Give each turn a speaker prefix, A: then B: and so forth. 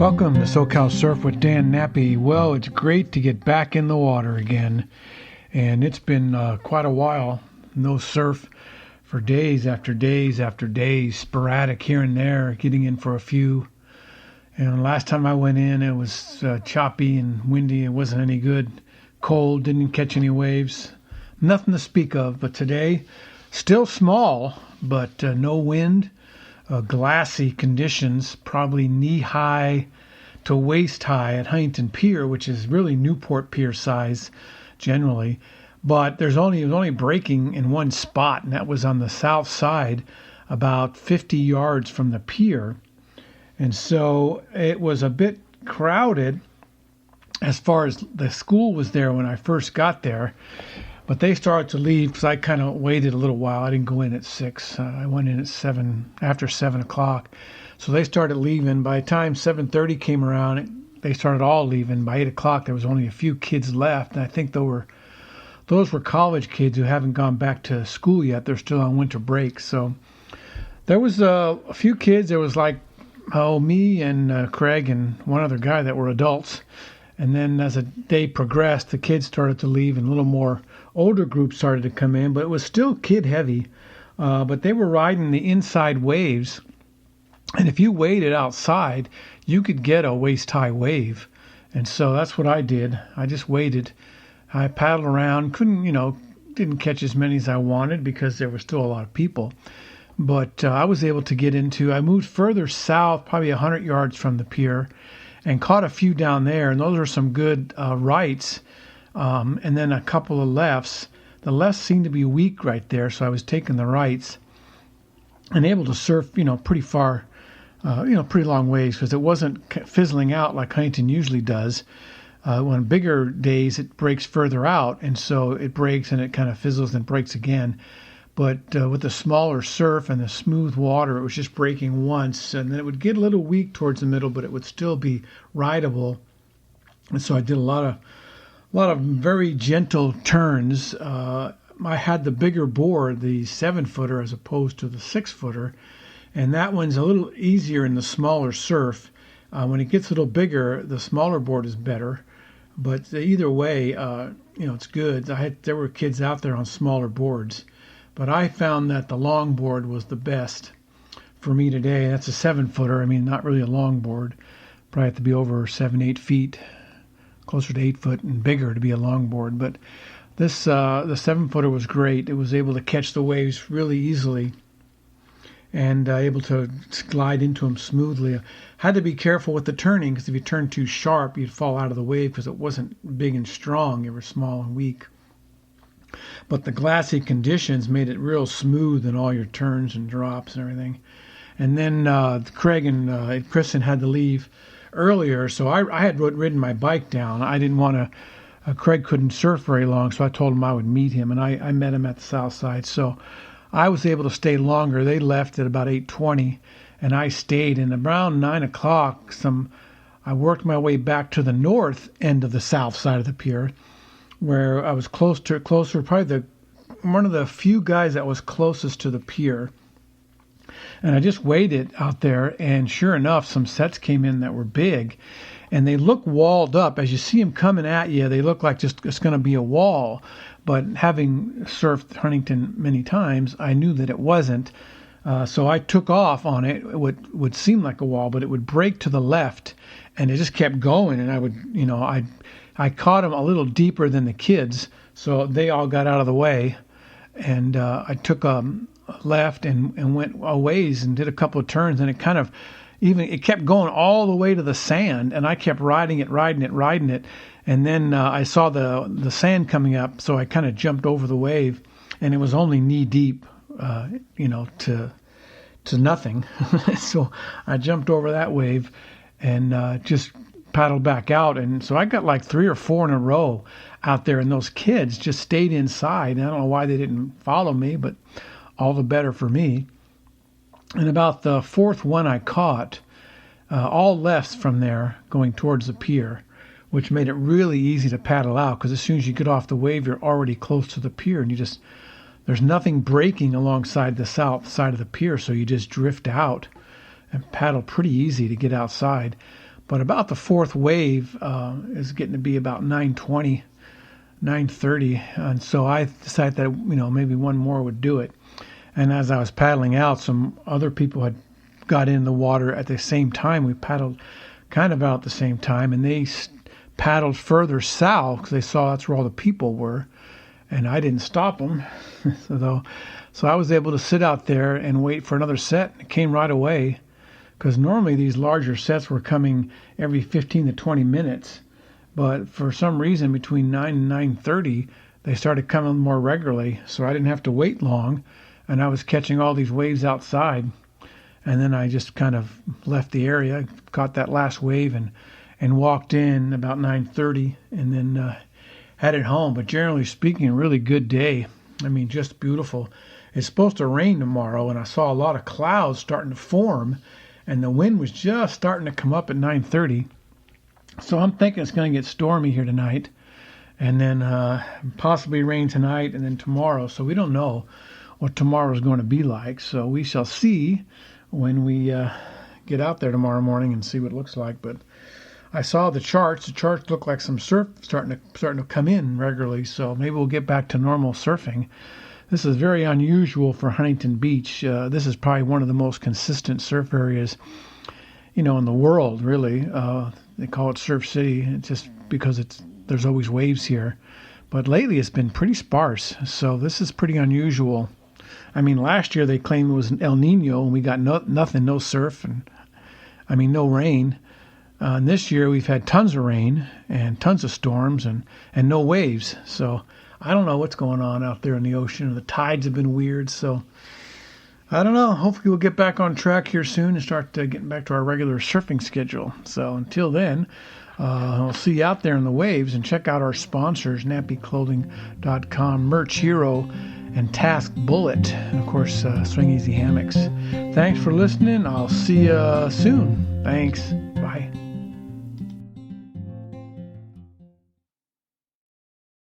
A: Welcome to SoCal Surf with Dan Nappy. Well, it's great to get back in the water again, and it's been quite a while. No surf for days after days after days, sporadic here and there, getting in for a few. And last time I went in, it was choppy and windy. It wasn't any good. Cold, didn't catch any waves. Nothing to speak of. But today, still small, but no wind. Glassy conditions, probably knee-high to waist-high at Huntington Pier, which is really Newport Pier size generally. But it was only breaking in one spot, and that was on the south side, about 50 yards from the pier. And so it was a bit crowded as far as the school was there when I first got there. But they started to leave because I kind of waited a little while. I didn't go in at 6. I went in at 7, after 7 o'clock. So they started leaving. By the time 7:30 came around, they started all leaving. By 8 o'clock, there was only a few kids left. And I think those were college kids who haven't gone back to school yet. They're still on winter break. So there was a few kids. There was me and Craig and one other guy that were adults. And then as the day progressed, the kids started to leave and a little more older groups started to come in, but it was still kid heavy. But they were riding the inside waves. And if you waded outside, you could get a waist-high wave. And so that's what I did. I just waded. I paddled around, didn't catch as many as I wanted because there were still a lot of people. But I was able to get I moved further south, probably 100 yards from the pier, and caught a few down there, and those are some good rights, and then a couple of lefts. The lefts seemed to be weak right there, so I was taking the rights and able to surf, pretty far, pretty long ways because it wasn't fizzling out like Huntington usually does. On bigger days, it breaks further out, and so it breaks and it kind of fizzles and breaks again. But with the smaller surf and the smooth water, it was just breaking once, and then it would get a little weak towards the middle, but it would still be rideable. And so I did a lot of very gentle turns. I had the bigger board, the 7-footer, as opposed to the 6-footer, and that one's a little easier in the smaller surf. When it gets a little bigger, the smaller board is better. But either way, it's good. There were kids out there on smaller boards. But I found that the long board was the best for me today. That's a 7-footer. I mean, not really a long board. Probably have to be over 7-8 feet, closer to 8 foot and bigger to be a long board. But the 7-footer was great. It was able to catch the waves really easily and able to glide into them smoothly. Had to be careful with the turning because if you turned too sharp, you'd fall out of the wave because it wasn't big and strong. You were small and weak. But the glassy conditions made it real smooth in all your turns and drops and everything. And then Craig and Kristen had to leave earlier, so I had ridden my bike down. I didn't want to. Craig couldn't surf very long, so I told him I would meet him, and I met him at the south side. So I was able to stay longer. They left at about 8:20, and I stayed. And around 9 o'clock, I worked my way back to the north end of the south side of the pier, where I was closer, probably one of the few guys that was closest to the pier. And I just waited out there, and sure enough, some sets came in that were big, and they look walled up. As you see them coming at you, they look like just it's going to be a wall. But having surfed Huntington many times, I knew that it wasn't. So I took off on it. It would seem like a wall, but it would break to the left, and it just kept going. And I caught them a little deeper than the kids, so they all got out of the way. And I took a left and went a ways and did a couple of turns, and it kept going all the way to the sand, and I kept riding it. And then I saw the sand coming up, so I kind of jumped over the wave, and it was only knee deep, to nothing. So I jumped over that wave and just paddled back out. And so I got like 3 or 4 in a row out there, and those kids just stayed inside. And I don't know why they didn't follow me, but all the better for me. And about the 4th one I caught, all lefts from there going towards the pier, which made it really easy to paddle out because as soon as you get off the wave, you're already close to the pier, and there's nothing breaking alongside the south side of the pier, so you just drift out and paddle pretty easy to get outside. But about the fourth wave is getting to be about 9:20, 9:30, and so I decided that maybe one more would do it. And as I was paddling out, some other people had got in the water at the same time. We paddled kind of out at the same time, and they paddled further south because they saw that's where all the people were, and I didn't stop them. So I was able to sit out there and wait for another set. It came right away because normally these larger sets were coming every 15 to 20 minutes, but for some reason between 9 and 9:30 they started coming more regularly, so I didn't have to wait long, and I was catching all these waves outside. And then I just kind of left the area, caught that last wave, and walked in about 9:30, and then headed home. But generally speaking, a really good day. I mean, just beautiful. It's supposed to rain tomorrow, and I saw a lot of clouds starting to form, and the wind was just starting to come up at 9:30. So I'm thinking it's going to get stormy here tonight, and then possibly rain tonight, and then tomorrow. So we don't know what tomorrow is going to be like. So we shall see when we get out there tomorrow morning and see what it looks like. But I saw the charts. The charts look like some surf starting to come in regularly. So maybe we'll get back to normal surfing. This is very unusual for Huntington Beach. This is probably one of the most consistent surf areas, in the world. Really, they call it Surf City. It's just because there's always waves here. But lately, it's been pretty sparse. So this is pretty unusual. I mean, last year they claimed it was an El Nino, and we got nothing, no surf, and no rain. And this year we've had tons of rain and tons of storms and no waves. So I don't know what's going on out there in the ocean. The tides have been weird, so I don't know. Hopefully we'll get back on track here soon and start getting back to our regular surfing schedule. So until then, I'll see you out there in the waves, and check out our sponsors, nappyclothing.com, Merch Hero, and Task Bullet, and of course Swing Easy Hammocks. Thanks for listening. I'll see you soon. Thanks. Bye.